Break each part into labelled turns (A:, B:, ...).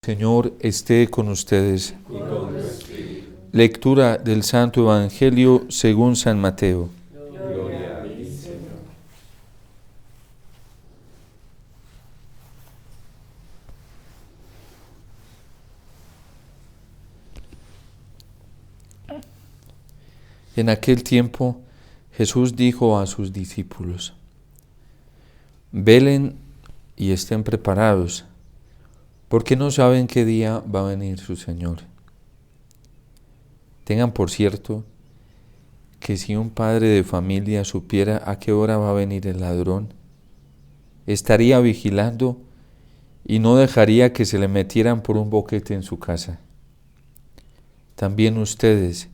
A: Señor esté con ustedes.
B: Y con tu espíritu.
A: Lectura del Santo Evangelio según San Mateo.
B: Gloria a ti, Señor.
A: En aquel tiempo Jesús dijo a sus discípulos: Velen y estén preparados, porque no saben qué día va a venir su Señor. Tengan por cierto que si un padre de familia supiera a qué hora va a venir el ladrón, estaría vigilando y no dejaría que se le metieran por un boquete en su casa. También ustedes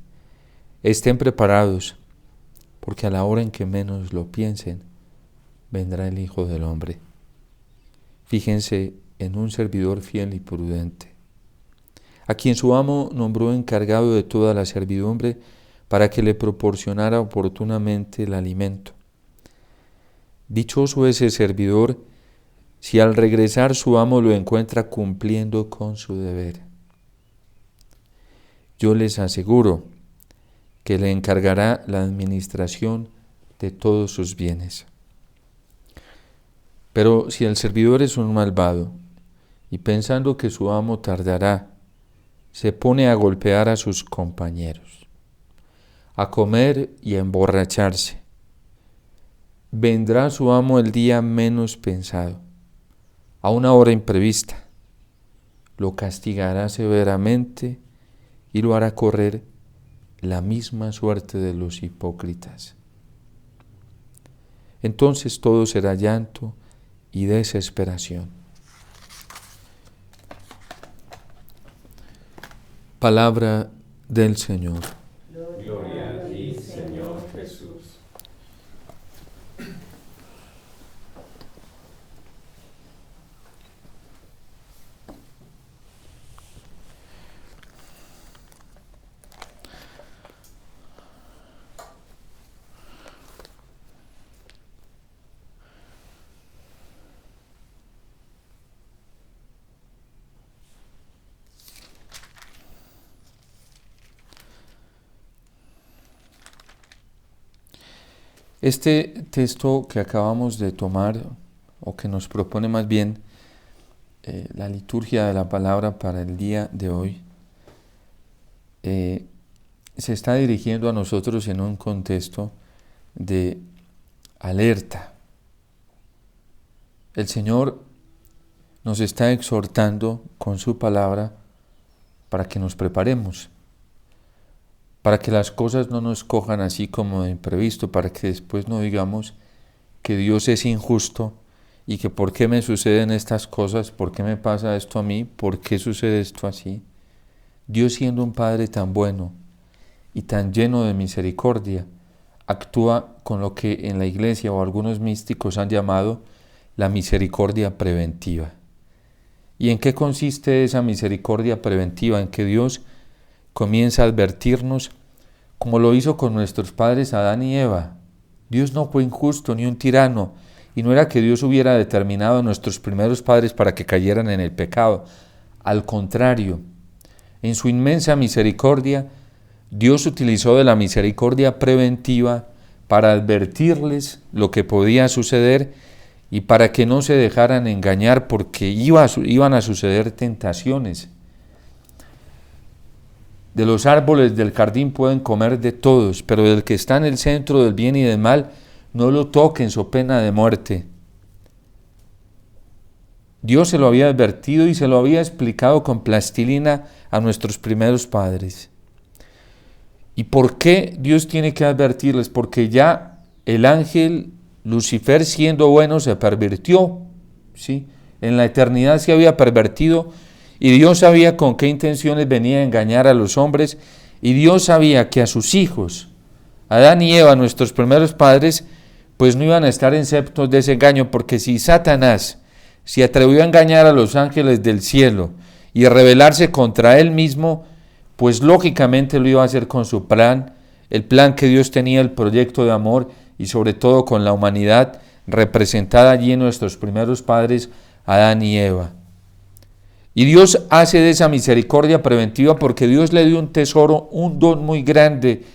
A: estén preparados, porque a la hora en que menos lo piensen, vendrá el Hijo del Hombre. Fíjense en un servidor fiel y prudente, a quien su amo nombró encargado de toda la servidumbre para que le proporcionara oportunamente el alimento. Dichoso ese servidor si al regresar su amo lo encuentra cumpliendo con su deber. Yo les aseguro que le encargará la administración de todos sus bienes. Pero si el servidor es un malvado y pensando que su amo tardará, se pone a golpear a sus compañeros, a comer y a emborracharse, vendrá su amo el día menos pensado, a una hora imprevista, lo castigará severamente y lo hará correr la misma suerte de los hipócritas. Entonces todo será llanto y desesperación. Palabra del Señor.
B: Gloria a ti, Señor Jesús.
A: Este texto que acabamos de tomar, o que nos propone más bien la liturgia de la palabra para el día de hoy, se está dirigiendo a nosotros en un contexto de alerta. El Señor nos está exhortando con su palabra para que nos preparemos, para que las cosas no nos cojan así como de imprevisto, para que después no digamos que Dios es injusto y que ¿por qué me suceden estas cosas? ¿Por qué me pasa esto a mí? ¿Por qué sucede esto así? Dios, siendo un Padre tan bueno y tan lleno de misericordia, actúa con lo que en la Iglesia o algunos místicos han llamado la misericordia preventiva. ¿Y en qué consiste esa misericordia preventiva? En que Dios comienza a advertirnos, como lo hizo con nuestros padres Adán y Eva. Dios no fue injusto ni un tirano, y no era que Dios hubiera determinado a nuestros primeros padres para que cayeran en el pecado. Al contrario, en su inmensa misericordia, Dios utilizó de la misericordia preventiva para advertirles lo que podía suceder y para que no se dejaran engañar, porque iban a suceder tentaciones. De los árboles del jardín pueden comer de todos, pero del que está en el centro del bien y del mal, no lo toquen, so pena de muerte. Dios se lo había advertido y se lo había explicado con plastilina a nuestros primeros padres. ¿Y por qué Dios tiene que advertirles? Porque ya el ángel Lucifer, siendo bueno, se pervirtió, ¿sí? En la eternidad se había pervertido, y Dios sabía con qué intenciones venía a engañar a los hombres, y Dios sabía que a sus hijos, Adán y Eva, nuestros primeros padres, pues no iban a estar exentos de ese engaño, porque si Satanás se atrevió a engañar a los ángeles del cielo y a rebelarse contra él mismo, pues lógicamente lo iba a hacer con su plan, el plan que Dios tenía, el proyecto de amor, y sobre todo con la humanidad representada allí en nuestros primeros padres, Adán y Eva. Y Dios hace de esa misericordia preventiva porque Dios le dio un tesoro, un don muy grande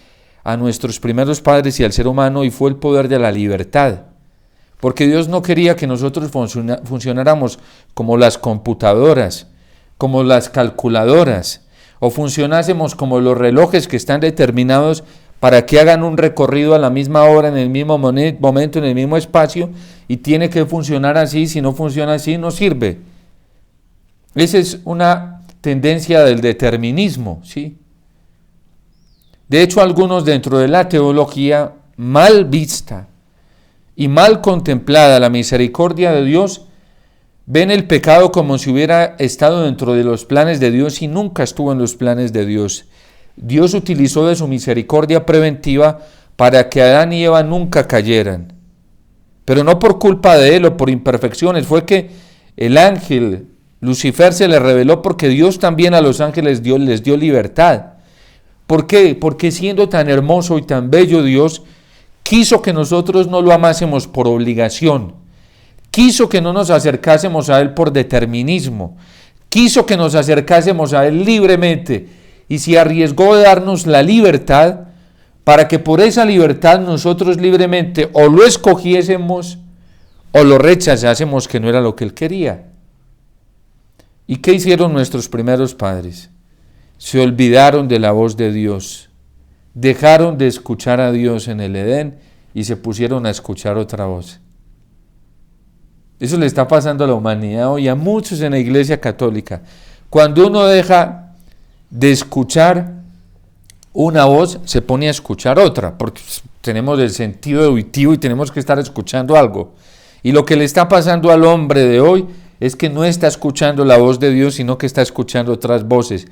A: a nuestros primeros padres y al ser humano, y fue el poder de la libertad. Porque Dios no quería que nosotros funcionáramos como las computadoras, como las calculadoras, o funcionásemos como los relojes que están determinados para que hagan un recorrido a la misma hora, en el mismo momento, en el mismo espacio, y tiene que funcionar así. Si no funciona así, no sirve. Esa es una tendencia del determinismo, ¿sí? De hecho, algunos dentro de la teología mal vista y mal contemplada la misericordia de Dios, ven el pecado como si hubiera estado dentro de los planes de Dios y nunca estuvo en los planes de Dios. Dios utilizó de su misericordia preventiva para que Adán y Eva nunca cayeran. Pero no por culpa de él o por imperfecciones, fue que el ángel Lucifer se le reveló porque Dios también a los ángeles les dio libertad. ¿Por qué? Porque siendo tan hermoso y tan bello Dios, quiso que nosotros no lo amásemos por obligación. Quiso que no nos acercásemos a Él por determinismo. Quiso que nos acercásemos a Él libremente. Y se arriesgó de darnos la libertad para que por esa libertad nosotros libremente o lo escogiésemos o lo rechazásemos, que no era lo que Él quería. ¿Y qué hicieron nuestros primeros padres? Se olvidaron de la voz de Dios, dejaron de escuchar a Dios en el Edén y se pusieron a escuchar otra voz. Eso le está pasando a la humanidad hoy, a muchos en la Iglesia Católica. Cuando uno deja de escuchar una voz, se pone a escuchar otra, porque tenemos el sentido auditivo y tenemos que estar escuchando algo. Y lo que le está pasando al hombre de hoy es que no está escuchando la voz de Dios, sino que está escuchando otras voces.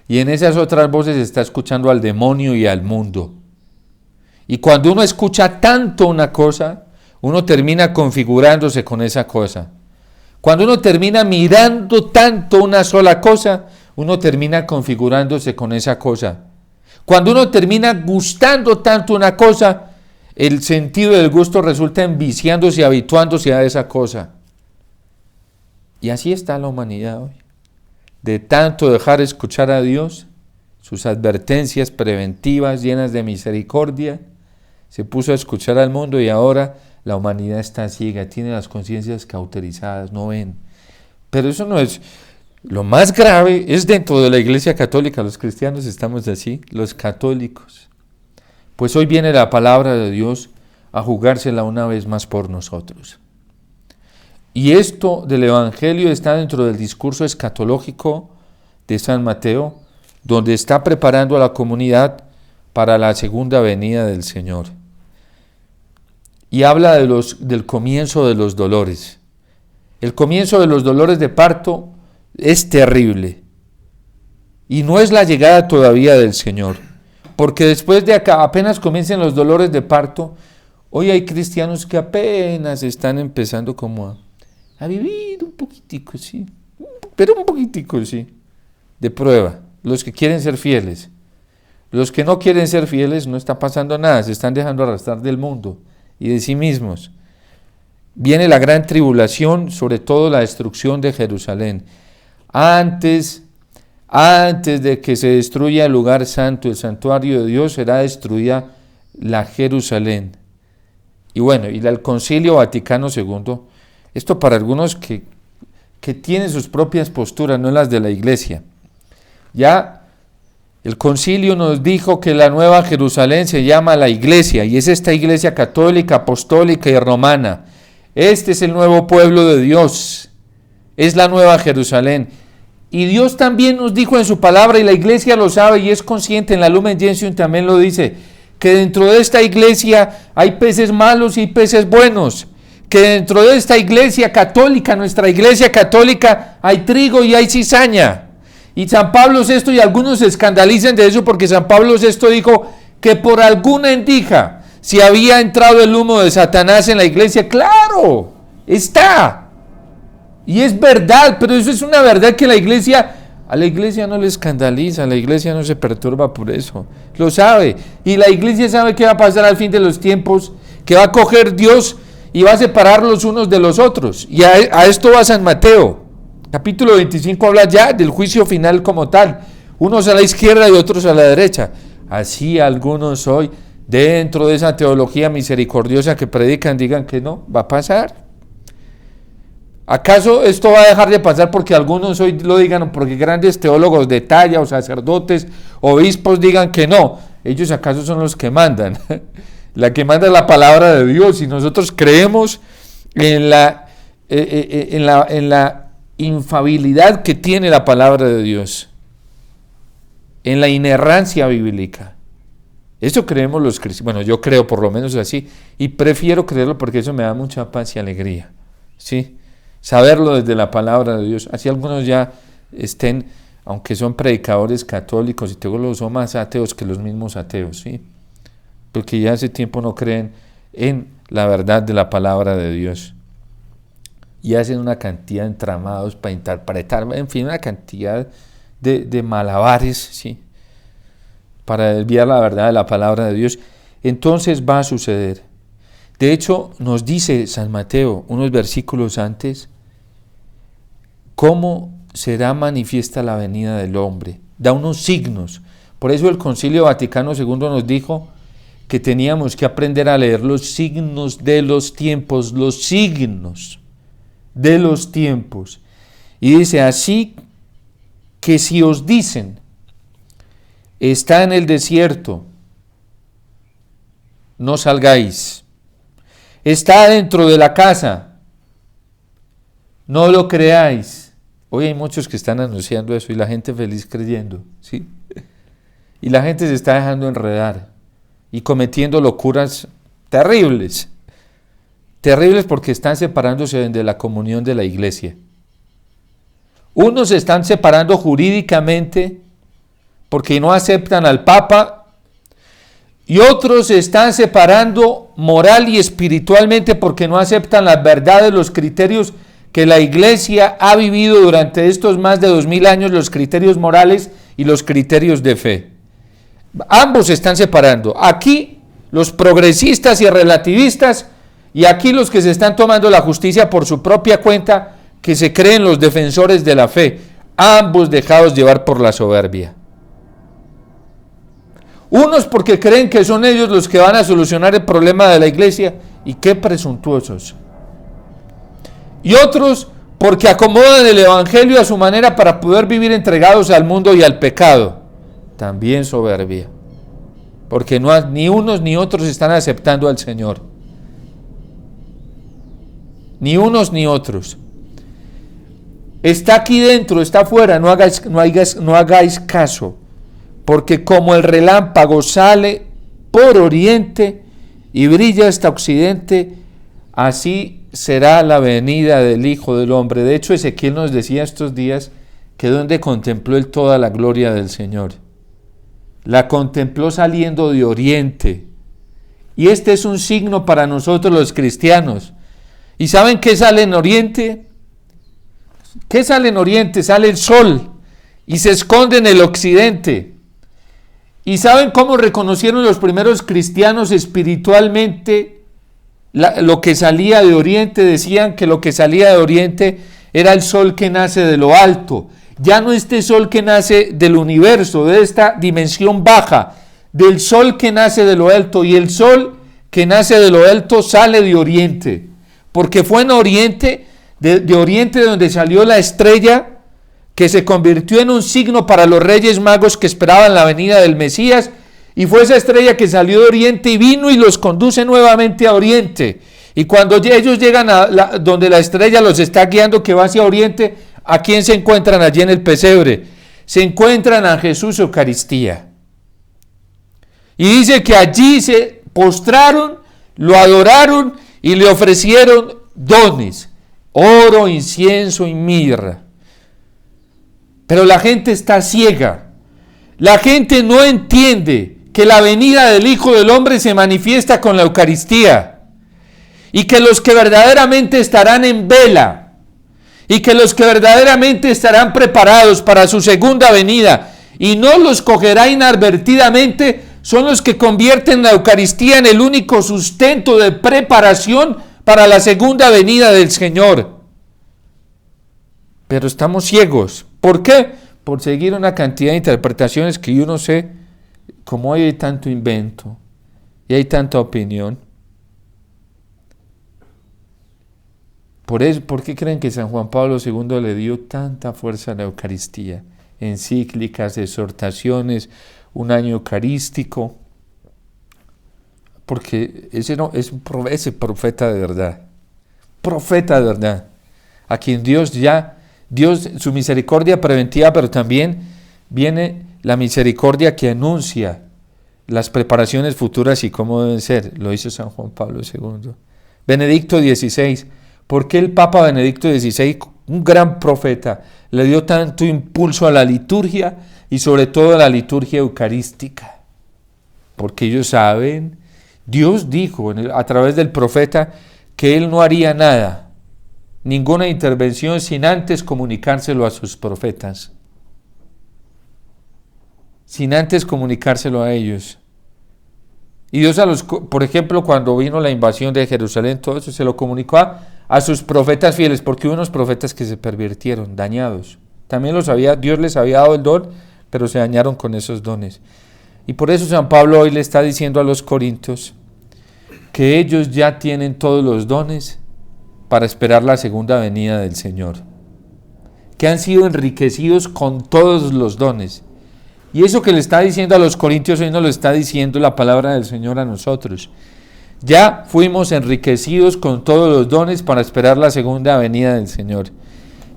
A: Y en esas otras voces está escuchando al demonio y al mundo. Y cuando uno escucha tanto una cosa, uno termina configurándose con esa cosa. Cuando uno termina mirando tanto una sola cosa, uno termina configurándose con esa cosa. Cuando uno termina gustando tanto una cosa, el sentido del gusto resulta enviciándose y habituándose a esa cosa. Y así está la humanidad hoy. De tanto dejar escuchar a Dios, sus advertencias preventivas llenas de misericordia, se puso a escuchar al mundo y ahora la humanidad está ciega, tiene las conciencias cauterizadas, no ven. Pero eso no es... Lo más grave es dentro de la Iglesia Católica, los cristianos estamos así, los católicos. Pues hoy viene la palabra de Dios a jugársela una vez más por nosotros. Y esto del Evangelio está dentro del discurso escatológico de San Mateo, donde está preparando a la comunidad para la segunda venida del Señor. Y habla del comienzo de los dolores. El comienzo de los dolores de parto es terrible. Y no es la llegada todavía del Señor. Porque después de acá, apenas comiencen los dolores de parto, hoy hay cristianos que apenas están empezando como a vivir un poquitico, sí, pero un poquitico, sí, de prueba. Los que quieren ser fieles. Los que no quieren ser fieles no está pasando nada, se están dejando arrastrar del mundo y de sí mismos. Viene la gran tribulación, sobre todo la destrucción de Jerusalén. Antes de que se destruya el lugar santo, el santuario de Dios, será destruida la Jerusalén. Y bueno, y el Concilio Vaticano II, esto para algunos que tienen sus propias posturas, no las de la Iglesia. Ya el concilio nos dijo que la Nueva Jerusalén se llama la Iglesia, y es esta Iglesia católica, apostólica y romana. Este es el nuevo pueblo de Dios, es la Nueva Jerusalén. Y Dios también nos dijo en su palabra, y la Iglesia lo sabe y es consciente, en la Lumen Gentium también lo dice, que dentro de esta Iglesia hay peces malos y hay peces buenos. Que dentro de esta Iglesia católica, nuestra Iglesia católica, hay trigo y hay cizaña. Y San Pablo VI, y algunos se escandalizan de eso porque San Pablo VI dijo que por alguna endija si había entrado el humo de Satanás en la Iglesia. ¡Claro! Está. Y es verdad, pero eso es una verdad que a la Iglesia no le escandaliza, la Iglesia no se perturba por eso. Lo sabe. Y la Iglesia sabe qué va a pasar al fin de los tiempos, que va a coger Dios y va a separar los unos de los otros. Y a esto va San Mateo. Capítulo 25 habla ya del juicio final como tal. Unos a la izquierda y otros a la derecha. Así algunos hoy, dentro de esa teología misericordiosa que predican, digan que no, va a pasar. ¿Acaso esto va a dejar de pasar porque algunos hoy lo digan, o porque grandes teólogos de talla o sacerdotes, obispos digan que no? Ellos acaso son los que mandan. La que manda es la palabra de Dios, y nosotros creemos en la infalibilidad que tiene la palabra de Dios, en la inerrancia bíblica. Eso creemos los cristianos. Bueno, yo creo por lo menos así, y prefiero creerlo porque eso me da mucha paz y alegría, ¿sí? Saberlo desde la palabra de Dios. Así algunos ya estén, aunque son predicadores católicos y teólogos, son más ateos que los mismos ateos, ¿sí? Porque ya hace tiempo no creen en la verdad de la palabra de Dios. Y hacen una cantidad de entramados para interpretar, en fin, una cantidad de malabares, ¿sí? Para desviar la verdad de la palabra de Dios. Entonces va a suceder. De hecho, nos dice San Mateo, unos versículos antes, cómo será manifiesta la venida del hombre. Da unos signos. Por eso el Concilio Vaticano II nos dijo que teníamos que aprender a leer los signos de los tiempos, los signos de los tiempos. Y dice, así que si os dicen, está en el desierto, no salgáis. Está dentro de la casa, no lo creáis. Hoy hay muchos que están anunciando eso y la gente feliz creyendo, ¿sí? Y la gente se está dejando enredar y cometiendo locuras terribles. Terribles porque están separándose de la comunión de la iglesia. Unos se están separando jurídicamente porque no aceptan al Papa, y otros se están separando moral y espiritualmente porque no aceptan las verdades, los criterios que la iglesia ha vivido durante estos más de 2000 años, los criterios morales y los criterios de fe. Ambos se están separando. Aquí los progresistas y relativistas, y aquí los que se están tomando la justicia por su propia cuenta, que se creen los defensores de la fe, ambos dejados llevar por la soberbia. Unos porque creen que son ellos los que van a solucionar el problema de la iglesia, y qué presuntuosos. Y otros porque acomodan el evangelio a su manera para poder vivir entregados al mundo y al pecado, también soberbia, porque ni unos ni otros están aceptando al Señor, ni unos ni otros. Está aquí dentro, está afuera, no hagáis caso, porque como el relámpago sale por oriente y brilla hasta occidente, así será la venida del Hijo del Hombre. De hecho, Ezequiel nos decía estos días que donde contempló él toda la gloria del Señor, la contempló saliendo de oriente. Y este es un signo para nosotros los cristianos. ¿Y saben qué sale en oriente? ¿Qué sale en oriente? Sale el sol y se esconde en el occidente. ¿Y saben cómo reconocieron los primeros cristianos espiritualmente lo que salía de oriente? Decían que lo que salía de oriente era el sol que nace de lo alto. Ya no este sol que nace del universo, de esta dimensión baja, del sol que nace de lo alto. Y el sol que nace de lo alto sale de oriente, porque fue en oriente, de oriente donde salió la estrella que se convirtió en un signo para los reyes magos que esperaban la venida del Mesías, y fue esa estrella que salió de oriente y vino y los conduce nuevamente a oriente. Y cuando ellos llegan a donde la estrella los está guiando, que va hacia oriente, ¿a quién se encuentran allí en el pesebre? Se encuentran a Jesús Eucaristía. Y dice que allí se postraron, lo adoraron y le ofrecieron dones, oro, incienso y mirra. Pero la gente está ciega. La gente no entiende que la venida del Hijo del Hombre se manifiesta con la Eucaristía, y que los que verdaderamente estarán en vela, y que los que verdaderamente estarán preparados para su segunda venida, y no los cogerá inadvertidamente, son los que convierten la Eucaristía en el único sustento de preparación para la segunda venida del Señor. pero estamos ciegos. ¿Por qué? Por seguir una cantidad de interpretaciones que yo no sé, como hoy hay tanto invento y hay tanta opinión. ¿Por qué creen que San Juan Pablo II le dio tanta fuerza a la Eucaristía? Encíclicas, exhortaciones, un año eucarístico. Porque ese profeta de verdad, a quien Dios, su misericordia preventiva, pero también viene la misericordia que anuncia las preparaciones futuras y cómo deben ser. Lo hizo San Juan Pablo II. Benedicto XVI. ¿Por qué el Papa Benedicto XVI, un gran profeta, le dio tanto impulso a la liturgia y sobre todo a la liturgia eucarística? Porque ellos saben, Dios dijo a través del profeta que Él no haría nada, ninguna intervención sin antes comunicárselo a sus profetas, sin antes comunicárselo a ellos. Y Dios por ejemplo, cuando vino la invasión de Jerusalén, todo eso se lo comunicó a sus profetas fieles, porque hubo unos profetas que se pervirtieron, dañados. También Dios les había dado el don, pero se dañaron con esos dones. Y por eso San Pablo hoy le está diciendo a los corintios que ellos ya tienen todos los dones para esperar la segunda venida del Señor, que han sido enriquecidos con todos los dones. Y eso que le está diciendo a los corintios hoy nos lo está diciendo la palabra del Señor a nosotros. Ya fuimos enriquecidos con todos los dones para esperar la segunda venida del Señor.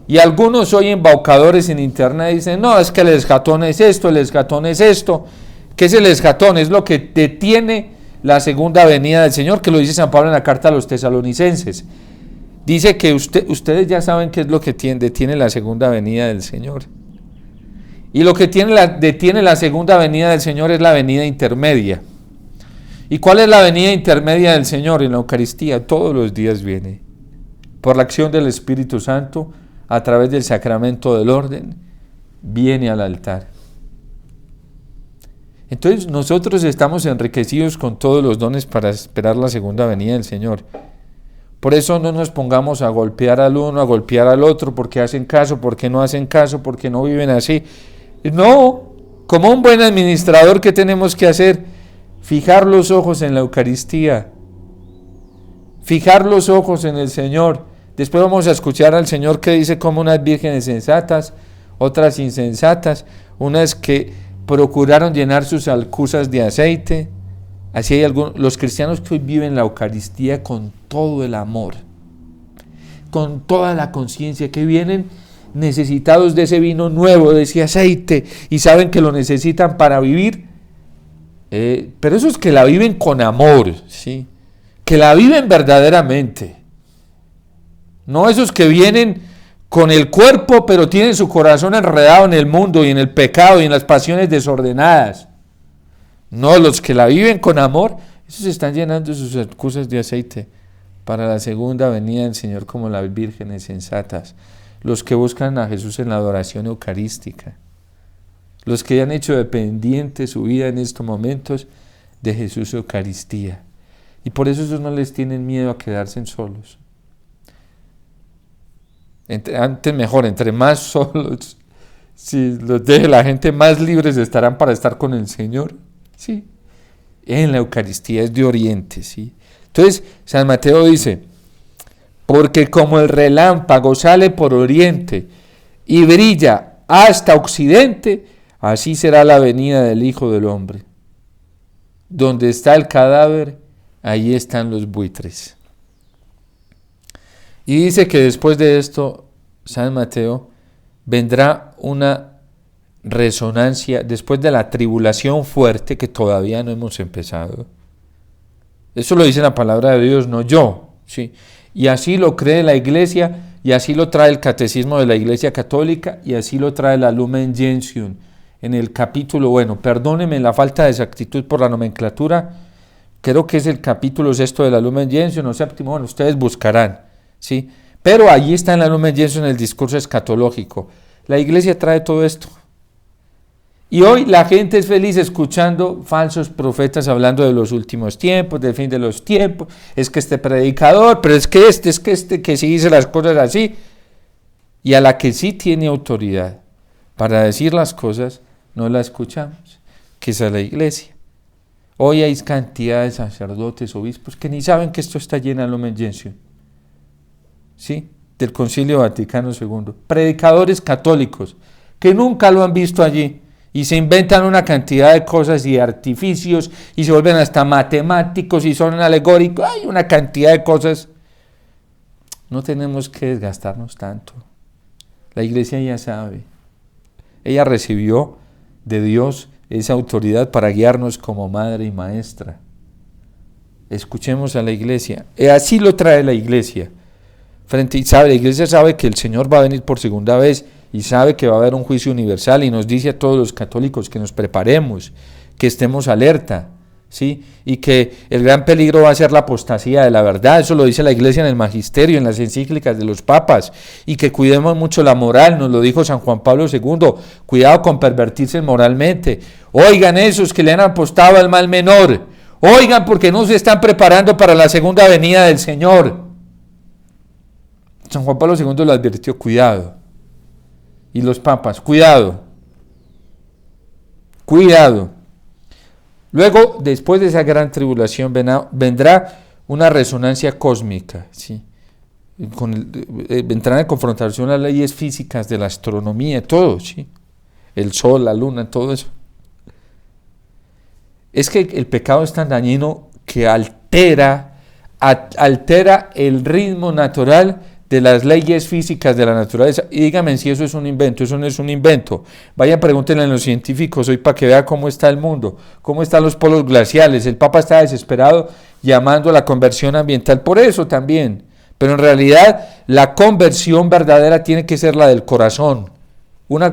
A: Y algunos hoy embaucadores en internet dicen, no, es que el escatón es esto, el escatón es esto. ¿Qué es el escatón? Es lo que detiene la segunda venida del Señor, que lo dice San Pablo en la carta a los tesalonicenses. Dice que ustedes ya saben qué es lo que detiene la segunda venida del Señor. Y lo que detiene la segunda venida del Señor es la venida intermedia. ¿Y cuál es la venida intermedia del Señor? En la Eucaristía todos los días viene, por la acción del Espíritu Santo, a través del sacramento del orden, viene al altar. Entonces nosotros estamos enriquecidos con todos los dones para esperar la segunda venida del Señor. Por eso no nos pongamos a golpear al uno, a golpear al otro, porque hacen caso, porque no hacen caso, porque no viven así. No, como un buen administrador, ¿qué tenemos que hacer? Fijar los ojos en la Eucaristía, fijar los ojos en el Señor. Después vamos a escuchar al Señor que dice como unas vírgenes sensatas, otras insensatas, unas que procuraron llenar sus alcuzas de aceite. Así hay los cristianos que hoy viven la Eucaristía con todo el amor, con toda la conciencia, que vienen necesitados de ese vino nuevo, de ese aceite, y saben que lo necesitan para vivir. Pero esos que la viven con amor, ¿sí? Que la viven verdaderamente. No esos que vienen con el cuerpo, pero tienen su corazón enredado en el mundo y en el pecado y en las pasiones desordenadas. No, los que la viven con amor, esos están llenando sus alcuzas de aceite para la segunda venida del Señor, como las vírgenes sensatas. Los que buscan a Jesús en la adoración eucarística. Los que han hecho dependiente su vida en estos momentos de Jesús Eucaristía. Y por eso esos no les tienen miedo a quedarse solos. Entre más solos, si los deje la gente, más libres estarán para estar con el Señor. Sí, en la Eucaristía es de oriente, ¿sí? Entonces, San Mateo dice, porque como el relámpago sale por oriente y brilla hasta occidente, así será la venida del Hijo del Hombre. Donde está el cadáver, allí están los buitres. Y dice que después de esto, San Mateo, vendrá una resonancia, después de la tribulación fuerte, que todavía no hemos empezado. Eso lo dice la palabra de Dios, no yo, ¿sí? Y así lo cree la Iglesia, y así lo trae el Catecismo de la Iglesia Católica, y así lo trae la Lumen Gentium, en el capítulo, perdónenme la falta de exactitud por la nomenclatura, creo que es el capítulo 6 de la Lumen Gentium, o séptimo, ustedes buscarán, ¿sí? Pero allí está en la Lumen Gentium el discurso escatológico. La Iglesia trae todo esto. Y hoy la gente es feliz escuchando falsos profetas hablando de los últimos tiempos, del fin de los tiempos, es que este predicador, pero es que este, que sí dice las cosas así. Y a la que sí tiene autoridad para decir las cosas, no la escuchamos, que es a la iglesia. Hoy hay cantidad de sacerdotes, obispos, que ni saben que esto está lleno de Lumen Gentium, ¿sí? Del Concilio Vaticano II. Predicadores católicos, que nunca lo han visto allí, y se inventan una cantidad de cosas y artificios, y se vuelven hasta matemáticos, y son alegóricos, hay una cantidad de cosas. No tenemos que desgastarnos tanto. La iglesia ya sabe. Ella recibió de Dios esa autoridad para guiarnos como madre y maestra. Escuchemos a la iglesia. Así lo trae la iglesia. La iglesia sabe que el Señor va a venir por segunda vez y sabe que va a haber un juicio universal y nos dice a todos los católicos que nos preparemos, que estemos alerta, ¿sí? Y que el gran peligro va a ser la apostasía de la verdad. Eso lo dice la iglesia en el magisterio, en las encíclicas de los papas, y que cuidemos mucho la moral. Nos lo dijo San Juan Pablo II, cuidado con pervertirse moralmente. Oigan esos que le han apostado al mal menor, oigan porque no se están preparando para la segunda venida del Señor. San Juan Pablo II lo advirtió, cuidado. Y los papas, cuidado. Cuidado. Luego, después de esa gran tribulación, vendrá una resonancia cósmica, ¿sí? Vendrán en confrontación las leyes físicas de la astronomía, todo, ¿sí? El sol, la luna, todo eso. Es que el pecado es tan dañino que altera el ritmo natural de las leyes físicas de la naturaleza. Y díganme si eso es un invento. Eso no es un invento. Vayan, pregúntenle a los científicos hoy para que vean cómo está el mundo, cómo están los polos glaciales. El Papa está desesperado llamando a la conversión ambiental por eso también. Pero en realidad la conversión verdadera tiene que ser la del corazón.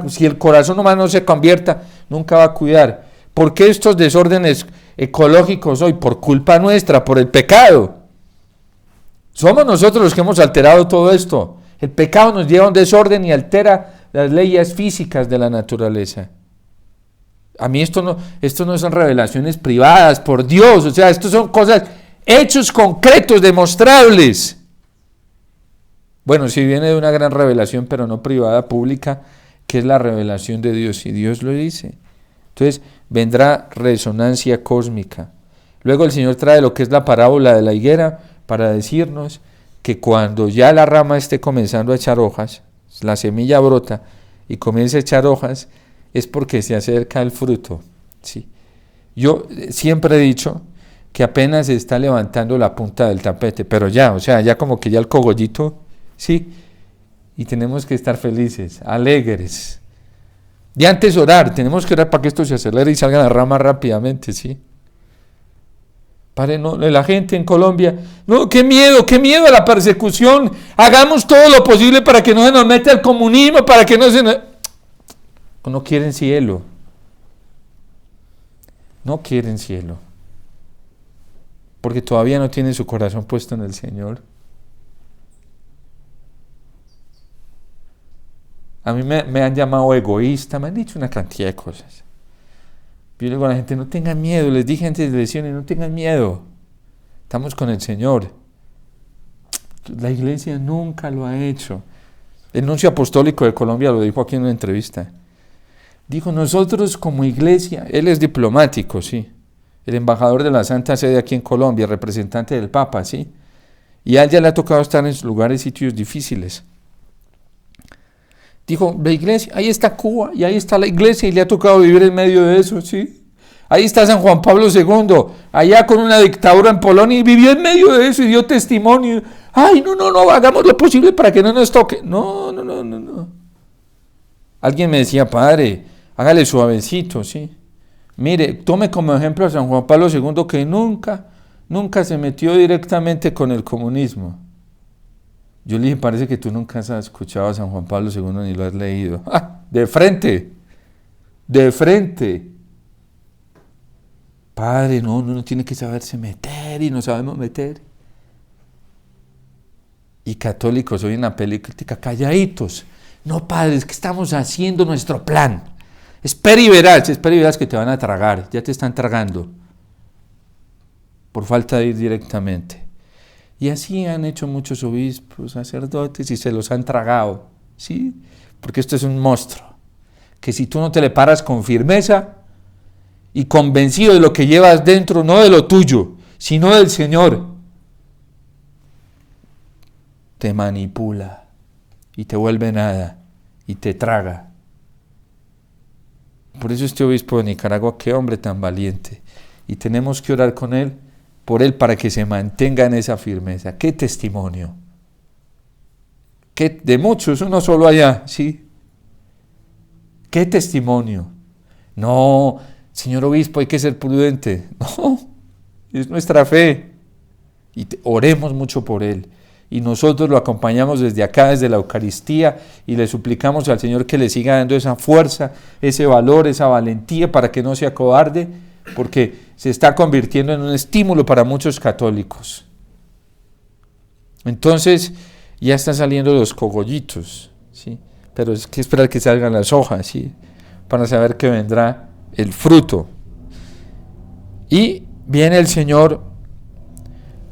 A: Si el corazón humano no se convierta, nunca va a cuidar. ¿Por qué estos desórdenes ecológicos hoy? Por culpa nuestra, por el pecado. Somos nosotros los que hemos alterado todo esto. El pecado nos lleva a un desorden y altera las leyes físicas de la naturaleza. A mí esto no son revelaciones privadas, por Dios. O sea, esto son cosas, hechos concretos, demostrables. Bueno, sí viene de una gran revelación, pero no privada, pública, que es la revelación de Dios. Y Dios lo dice. Entonces, vendrá resonancia cósmica. Luego el Señor trae lo que es la parábola de la higuera, para decirnos que cuando ya la rama esté comenzando a echar hojas, la semilla brota y comienza a echar hojas, es porque se acerca el fruto, ¿sí? Yo siempre he dicho que apenas se está levantando la punta del tapete, pero ya como que ya el cogollito, ¿sí? Y tenemos que estar felices, alegres. Y antes orar, tenemos que orar para que esto se acelere y salga la rama rápidamente, ¿sí? Padre, no, la gente en Colombia, no, qué miedo a la persecución, hagamos todo lo posible para que no se nos meta el comunismo, para que no se nos... No quieren cielo, porque todavía no tienen su corazón puesto en el Señor. A mí me han llamado egoísta, me han dicho una cantidad de cosas. Yo le digo a la gente, no tengan miedo, les dije antes de lesiones, no tengan miedo, estamos con el Señor. La iglesia nunca lo ha hecho. El nuncio apostólico de Colombia lo dijo aquí en una entrevista. Dijo, nosotros como iglesia, él es diplomático, sí, el embajador de la Santa Sede aquí en Colombia, representante del Papa, sí, y a él ya le ha tocado estar en lugares, sitios difíciles. Dijo, la iglesia, ahí está Cuba y ahí está la iglesia y le ha tocado vivir en medio de eso, ¿sí? Ahí está San Juan Pablo II, allá con una dictadura en Polonia y vivió en medio de eso y dio testimonio. Ay, no, hagamos lo posible para que no nos toque. No. Alguien me decía, padre, hágale suavecito, ¿sí? Mire, tome como ejemplo a San Juan Pablo II que nunca se metió directamente con el comunismo. Yo le dije, parece que tú nunca has escuchado a San Juan Pablo II ni lo has leído. De frente. Padre, no tiene que saberse meter y no sabemos meter. Y católicos hoy en la política calladitos. No, padre, es que estamos haciendo nuestro plan. Espera y verás que te van a tragar, ya te están tragando. Por falta de ir directamente. Y así han hecho muchos obispos, sacerdotes y se los han tragado. ¿sí? Porque esto es un monstruo, que si tú no te le paras con firmeza y convencido de lo que llevas dentro, no de lo tuyo, sino del Señor, te manipula y te vuelve nada y te traga. Por eso este obispo de Nicaragua, qué hombre tan valiente, y tenemos que orar con él, por él, para que se mantenga en esa firmeza. Qué testimonio, de muchos, uno solo allá, ¿sí? Qué testimonio. No, señor obispo, hay que ser prudente. No, es nuestra fe. Y oremos mucho por él. Y nosotros lo acompañamos desde acá, desde la Eucaristía, y le suplicamos al Señor que le siga dando esa fuerza, ese valor, esa valentía, para que no se acobarde, porque se está convirtiendo en un estímulo para muchos católicos. Entonces, ya están saliendo los cogollitos, ¿sí? Pero es que esperar que salgan las hojas, ¿sí? Para saber que vendrá el fruto. Y viene el Señor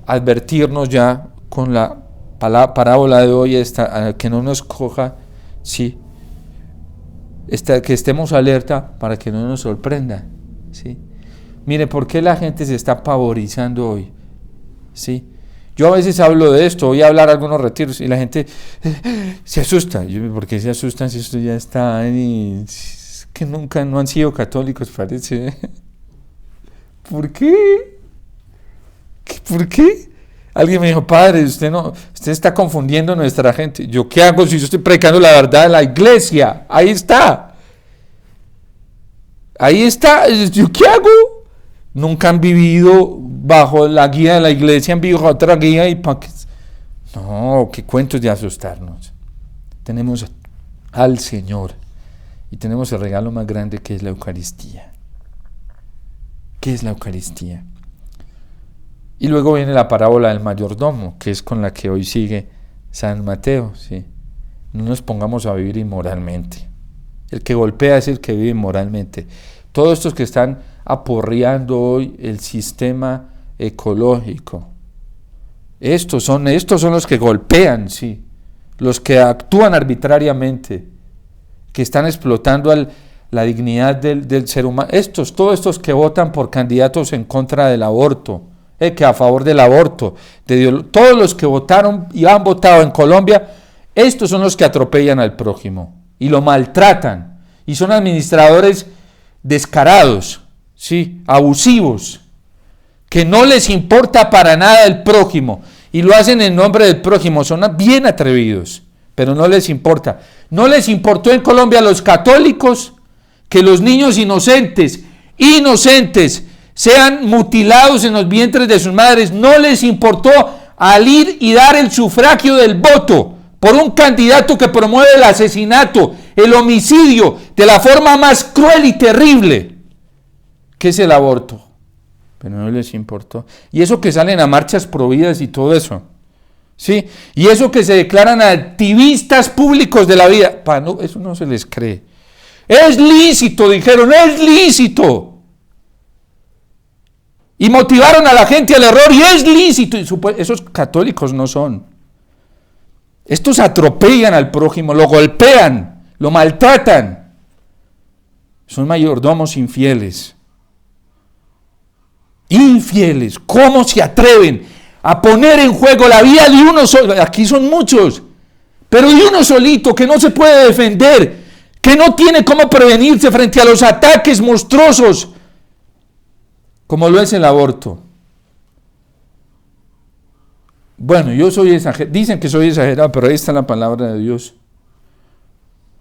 A: a advertirnos ya con la parábola de hoy, que no nos coja, ¿sí? Que estemos alerta para que no nos sorprenda, ¿sí? Mire, ¿por qué la gente se está pavorizando hoy? ¿Sí? Yo a veces hablo de esto, voy a hablar a algunos retiros y la gente se asusta. ¿Por qué se asustan si esto ya está? Es que nunca no han sido católicos, parece. ¿Por qué? ¿Por qué? Alguien me dijo, padre, usted está confundiendo a nuestra gente. ¿Yo qué hago si yo estoy predicando la verdad de la iglesia? Ahí está. ¿Yo qué hago? Nunca han vivido bajo la guía de la iglesia, han vivido otra guía y no, qué cuentos de asustarnos. Tenemos al Señor y tenemos el regalo más grande, que es la Eucaristía. ¿Qué es la Eucaristía? Y luego viene la parábola del mayordomo, que es con la que hoy sigue San Mateo, ¿sí? No nos pongamos a vivir inmoralmente. El que golpea es el que vive inmoralmente. Todos estos que están aporreando hoy el sistema ecológico, estos son los que golpean, sí, los que actúan arbitrariamente, que están explotando la dignidad del ser humano. Todos estos que votan por candidatos en contra del aborto, que a favor del aborto, todos los que votaron y han votado en Colombia, estos son los que atropellan al prójimo y lo maltratan, y son administradores descarados, ¿sí? Abusivos, que no les importa para nada el prójimo y lo hacen en nombre del prójimo. Son bien atrevidos, pero no les importa. No les importó en Colombia a los católicos que los niños inocentes sean mutilados en los vientres de sus madres. No les importó al ir y dar el sufragio del voto por un candidato que promueve el asesinato, el homicidio, de la forma más cruel y terrible, que es el aborto. Pero no les importó. Y eso que salen a marchas prohibidas y todo eso, ¿sí? Y eso que se declaran activistas públicos de la vida, eso no se les cree. Es lícito, dijeron, es lícito. Y motivaron a la gente al error, y es lícito. Y esos católicos no son. Estos atropellan al prójimo, lo golpean, lo maltratan. Son mayordomos infieles. Infieles. ¿Cómo se atreven a poner en juego la vida de uno solo? Aquí son muchos, pero de uno solito, que no se puede defender, que no tiene cómo prevenirse frente a los ataques monstruosos, como lo es el aborto. Bueno, yo soy exagerado, dicen que soy exagerado, pero ahí está la palabra de Dios.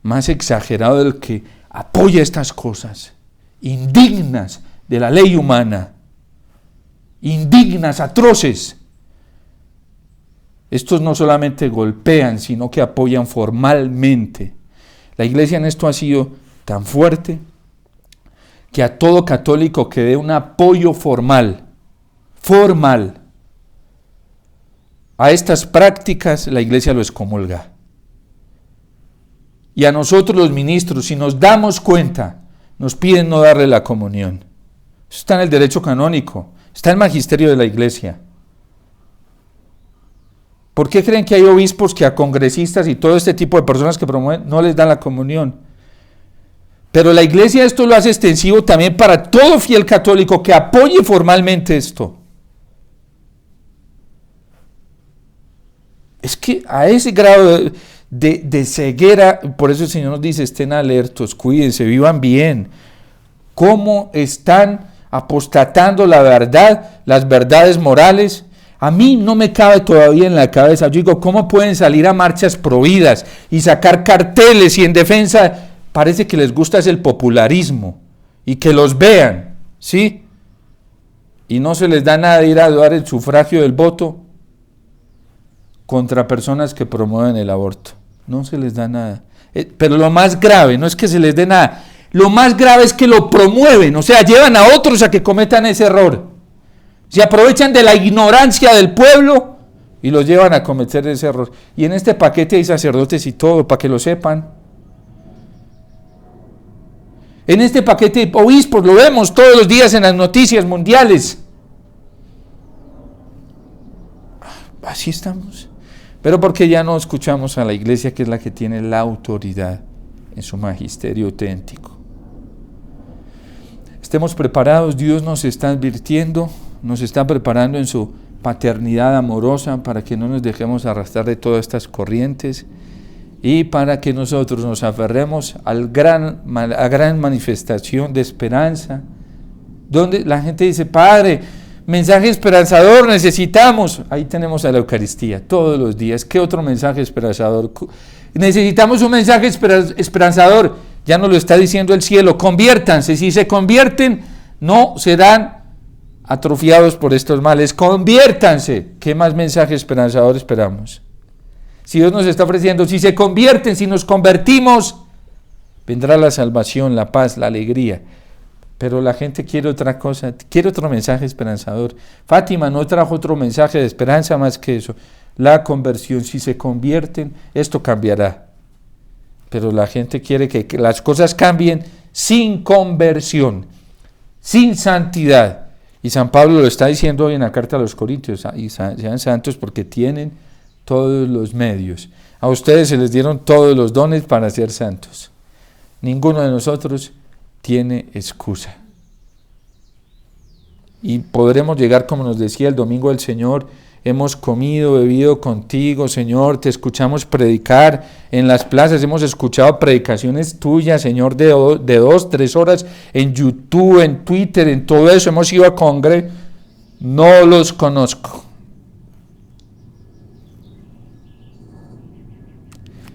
A: Más exagerado del que apoya estas cosas, indignas de la ley humana, indignas, atroces. Estos no solamente golpean, sino que apoyan formalmente. La iglesia en esto ha sido tan fuerte que a todo católico que dé un apoyo formal, a estas prácticas, la iglesia lo excomulga. Y a nosotros los ministros, si nos damos cuenta, nos piden no darle la comunión. Eso está en el derecho canónico, está en el magisterio de la iglesia. ¿Por qué creen que hay obispos que a congresistas y todo este tipo de personas que promueven no les dan la comunión? Pero la Iglesia esto lo hace extensivo también para todo fiel católico que apoye formalmente esto. Es que a ese grado de ceguera, por eso el Señor nos dice, estén alertos, cuídense, vivan bien. ¿Cómo están apostatando la verdad, las verdades morales? A mí no me cabe todavía en la cabeza. Yo digo, ¿cómo pueden salir a marchas prohibidas y sacar carteles y en defensa? Parece que les gusta es el popularismo y que los vean, ¿sí? Y no se les da nada de ir a dar el sufragio del voto contra personas que promueven el aborto. No se les da nada. Pero lo más grave no es que se les dé nada. Lo más grave es que lo promueven, o sea, llevan a otros a que cometan ese error. Se aprovechan de la ignorancia del pueblo y los llevan a cometer ese error. Y en este paquete hay sacerdotes y todo, para que lo sepan. En este paquete hay obispos, lo vemos todos los días en las noticias mundiales. Así estamos. Pero porque ya no escuchamos a la Iglesia, que es la que tiene la autoridad en su magisterio auténtico. Estemos preparados, Dios nos está advirtiendo, nos está preparando en su paternidad amorosa para que no nos dejemos arrastrar de todas estas corrientes y para que nosotros nos aferremos a gran manifestación de esperanza, donde la gente dice, Padre, mensaje esperanzador necesitamos. Ahí tenemos a la Eucaristía todos los días. ¿Qué otro mensaje esperanzador? Necesitamos un mensaje esperanzador. Ya nos lo está diciendo el cielo. Conviértanse. Si se convierten, no serán atrofiados por estos males. Conviértanse. ¿Qué más mensaje esperanzador esperamos? Si Dios nos está ofreciendo, si se convierten, si nos convertimos, vendrá la salvación, la paz, la alegría. Pero la gente quiere otra cosa, quiere otro mensaje esperanzador. Fátima no trajo otro mensaje de esperanza más que eso. La conversión, si se convierten, esto cambiará. Pero la gente quiere que las cosas cambien sin conversión, sin santidad. Y San Pablo lo está diciendo hoy en la carta a los Corintios, y sean santos porque tienen todos los medios. A ustedes se les dieron todos los dones para ser santos. Ninguno de nosotros tiene excusa. Y podremos llegar, como nos decía el domingo del Señor, hemos comido, bebido contigo, Señor, te escuchamos predicar en las plazas, hemos escuchado predicaciones tuyas, Señor, de 2, 3 horas en YouTube, en Twitter, en todo eso, hemos ido a congreso, no los conozco.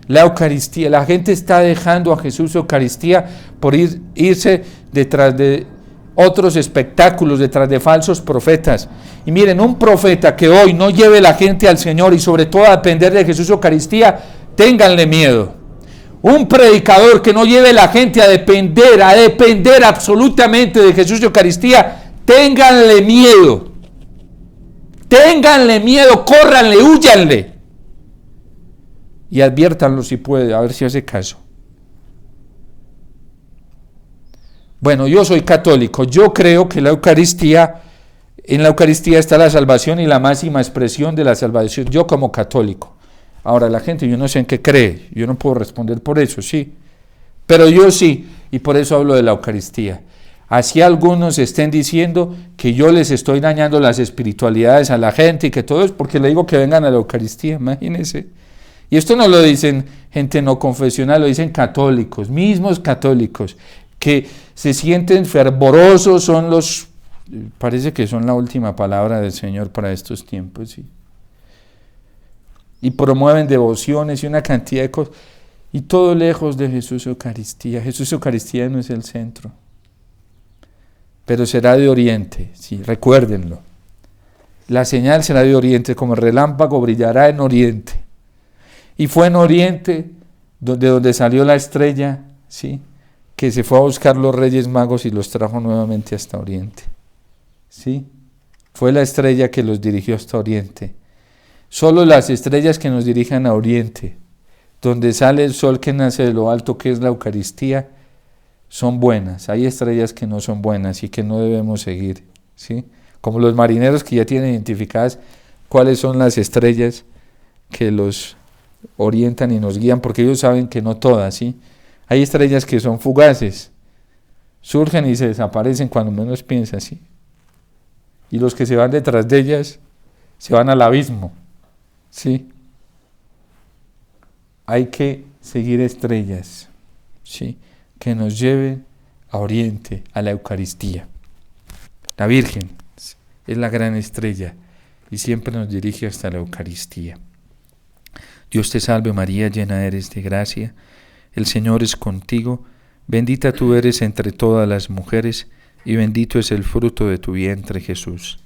A: La Eucaristía, la gente está dejando a Jesús Eucaristía por irse detrás de otros espectáculos, detrás de falsos profetas. Y miren, un profeta que hoy no lleve la gente al Señor y sobre todo a depender de Jesús Eucaristía, ténganle miedo. Un predicador que no lleve la gente a depender absolutamente de Jesús Eucaristía, ténganle miedo. Ténganle miedo, córranle, húyanle. Y adviértanlo si puede, a ver si hace caso. Bueno, yo soy católico, yo creo que en la Eucaristía está la salvación y la máxima expresión de la salvación, yo como católico. Ahora la gente, yo no sé en qué cree, yo no puedo responder por eso, sí, pero yo sí, y por eso hablo de la Eucaristía. Así algunos estén diciendo que yo les estoy dañando las espiritualidades a la gente y que todo es porque le digo que vengan a la Eucaristía, imagínense. Y esto no lo dicen gente no confesional, lo dicen católicos, mismos católicos, que se sienten fervorosos, parece que son la última palabra del Señor para estos tiempos, ¿sí? Y promueven devociones y una cantidad de cosas, y todo lejos de Jesús Eucaristía. Jesús Eucaristía no es el centro, pero será de oriente, sí, recuérdenlo. La señal será de oriente, como el relámpago brillará en oriente. Y fue en oriente de donde salió la estrella, ¿sí?, que se fue a buscar los Reyes Magos y los trajo nuevamente hasta Oriente. ¿Sí? Fue la estrella que los dirigió hasta Oriente. Solo las estrellas que nos dirijan a Oriente, donde sale el sol que nace de lo alto, que es la Eucaristía, son buenas. Hay estrellas que no son buenas y que no debemos seguir, ¿sí? Como los marineros que ya tienen identificadas cuáles son las estrellas que los orientan y nos guían, porque ellos saben que no todas, ¿sí? Hay estrellas que son fugaces, surgen y se desaparecen cuando menos piensas, ¿sí? Y los que se van detrás de ellas se van al abismo, ¿sí? Hay que seguir estrellas, ¿sí? Que nos lleven a Oriente, a la Eucaristía. La Virgen es la gran estrella y siempre nos dirige hasta la Eucaristía. Dios te salve María, llena eres de gracia, el Señor es contigo, bendita tú eres entre todas las mujeres y bendito es el fruto de tu vientre Jesús.